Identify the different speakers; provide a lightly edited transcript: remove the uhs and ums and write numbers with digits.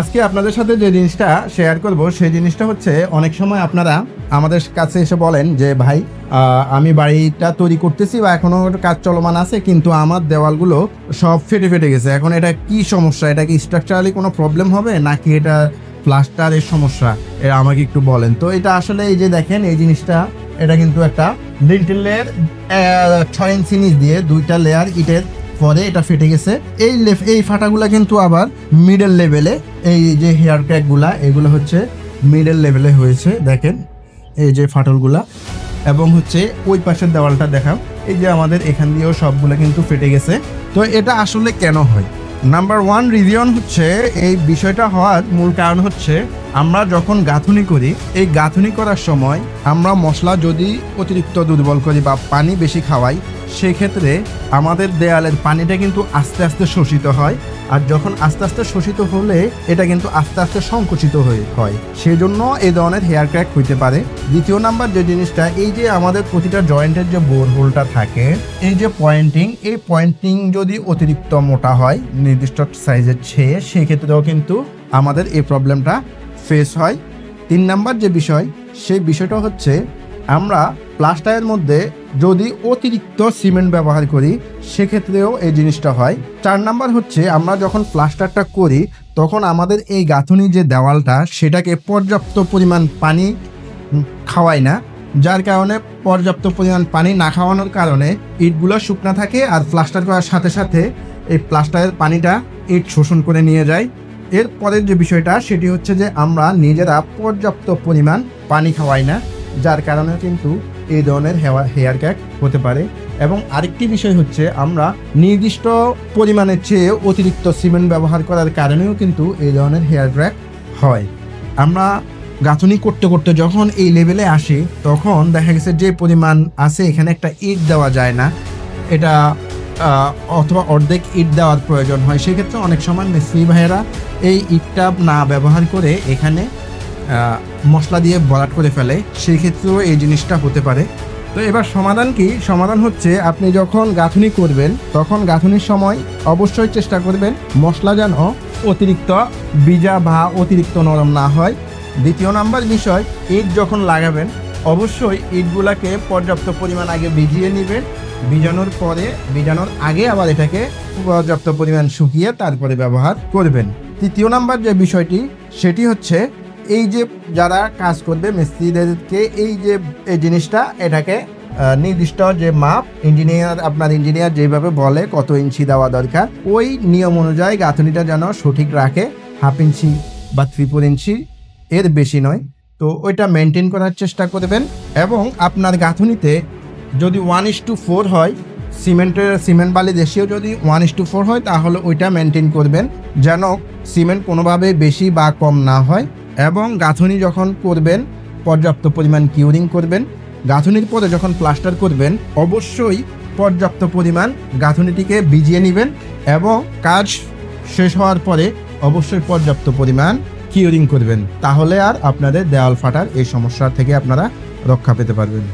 Speaker 1: আজকে আপনাদের সাথে যে জিনিসটা শেয়ার করব সেই জিনিসটা হচ্ছে, অনেক সময় আপনারা আমাদের কাছে এসে বলেন যে ভাই আমি বাড়িটা তৈরি করতেছি বা এখনো কাজ চলমান আছে, কিন্তু আমার দেওয়ালগুলো সব ফেটে ফেটে গেছে। এখন এটা কি সমস্যা? এটা কি স্ট্রাকচারালি কোনো প্রবলেম হবে নাকি এটা প্লাস্টারের সমস্যা? এটা আমাকে একটু বলেন তো। এটা আসলে এই যে দেখেন এই জিনিসটা, এটা কিন্তু একটা লিন্টেলের 6 ইঞ্চি নিচ দিয়ে 2টা লেয়ার ইটের পরে এটা ফেটে গেছে। এই ফাটাগুলা কিন্তু আবার মিডল লেভেলে, এই যে হেয়ার ক্র্যাকগুলা এগুলো হচ্ছে মিডল লেভেলে হয়েছে, দেখেন এই যে ফাটলগুলা। এবং হচ্ছে ওই পাশের দেওয়ালটা দেখাও, এই যে আমাদের এখান দিয়েও সবগুলো কিন্তু ফেটে গেছে। তো এটা আসলে কেন হয়? নাম্বার 1 রিজন হচ্ছে, এই বিষয়টা হওয়ার মূল কারণ হচ্ছে আমরা যখন গাঁথুনি করি, এই গাঁথুনি করার সময় আমরা মশলা যদি অতিরিক্ত দুর্বল করি বা পানি বেশি খাওয়াই, সেক্ষেত্রে আমাদের দেয়ালের পানিটা কিন্তু আস্তে আস্তে শোষিত হয়। আর যখন আস্তে আস্তে শোষিত হলে এটা কিন্তু আস্তে আস্তে সংকুচিত হয়, সেই জন্য এই ধরনের হেয়ার ক্র্যাক হইতে পারে। দ্বিতীয় নাম্বার যে জিনিসটা, এই যে আমাদের প্রতিটা জয়েন্টের যে বোর হোলটা থাকে, এই যে এই পয়েন্টিং যদি অতিরিক্ত মোটা হয় নির্দিষ্ট সাইজের চেয়ে, সেক্ষেত্রেও কিন্তু আমাদের এই প্রবলেমটা ফেস হয়। 3 নাম্বার যে বিষয়, সেই বিষয়টা হচ্ছে আমরা প্লাস্টারের মধ্যে যদি অতিরিক্ত সিমেন্ট ব্যবহার করি, সেক্ষেত্রেও এই জিনিসটা হয়। 4 নাম্বার হচ্ছে আমরা যখন প্লাস্টারটা করি তখন আমাদের এই গাঁথুনি যে দেওয়ালটা, সেটাকে পর্যাপ্ত পরিমাণ পানি খাওয়াই না, যার কারণে পর্যাপ্ত পরিমাণ পানি না খাওয়ানোর কারণে ইটগুলো শুকনো থাকে, আর প্লাস্টার করার সাথে সাথে এই প্লাস্টারের পানিটা ইট শোষণ করে নিয়ে যায়। এর পরের যে বিষয়টা, সেটি হচ্ছে যে আমরা নিজেরা পর্যাপ্ত পরিমাণ পানি খাওয়াই না, যার কারণে কিন্তু এই ধরনের হেয়ার ক্র্যাক হতে পারে। এবং আরেকটি বিষয় হচ্ছে, আমরা নির্দিষ্ট পরিমাণের চেয়ে অতিরিক্ত সিমেন্ট ব্যবহার করার কারণেও কিন্তু এই ধরনের হেয়ার ক্র্যাক হয়। আমরা গাঁথুনি করতে করতে যখন এই লেভেলে আসি, তখন দেখা গেছে যে পরিমাণ আছে এখানে একটা ইট দেওয়া যায় না, এটা অথবা অর্ধেক ইট দেওয়ার প্রয়োজন হয়। সেক্ষেত্রে অনেক সময় মিস্ত্রি ভাইয়েরা এই ইটটা না ব্যবহার করে এখানে মশলা দিয়ে ভরাট করে ফেলে, সেই ক্ষেত্রেও এই জিনিসটা হতে পারে। তো এবার সমাধান কি? সমাধান হচ্ছে, আপনি যখন গাঁথুনি করবেন তখন গাঁথুনির সময় অবশ্যই চেষ্টা করবেন মশলা যেন অতিরিক্ত ভিজা বা অতিরিক্ত নরম না হয়। দ্বিতীয় নাম্বার বিষয়, ইট যখন লাগাবেন অবশ্যই ইটগুলাকে পর্যাপ্ত পরিমাণ আগে ভিজিয়ে নেবেন, ভিজানোর আগে আবার এটাকে পর্যাপ্ত পরিমাণ শুকিয়ে তারপরে ব্যবহার করবেন। তৃতীয় নাম্বার যে বিষয়টি, সেটি হচ্ছে এই যে যারা কাজ করবে মিস্ত্রিদেরকে এই জিনিসটা, এটাকে নির্দিষ্ট যে মাপ আপনার ইঞ্জিনিয়ার যেভাবে বলে কত ইঞ্চি দেওয়া দরকার, ওই নিয়ম অনুযায়ী গাঁথুনিটা যেন সঠিক রাখে। 1/2 ইঞ্চি বা 3/4 ইঞ্চি, এর বেশি নয়। তো ওইটা মেনটেন করার চেষ্টা করবেন। এবং আপনার গাঁথুনিতে যদি 1:4 হয়, সিমেন্ট বালি রেশিও যদি 1:4 হয়, তাহলে ওইটা মেনটেন করবেন যেন সিমেন্ট কোনোভাবে বেশি বা কম না হয়। এবং গাঁথুনি যখন করবেন পর্যাপ্ত পরিমাণ কিউরিং করবেন। গাঁথুনির পরে যখন প্লাস্টার করবেন অবশ্যই পর্যাপ্ত পরিমাণ গাঁথুনিটিকে ভিজিয়ে নেবেন, এবং কাজ শেষ হওয়ার পরে অবশ্যই পর্যাপ্ত পরিমাণ কিউরিং করবেন। তাহলে আর আপনাদের দেওয়াল ফাটার এই সমস্যা থেকে আপনারা রক্ষা পেতে পারবেন।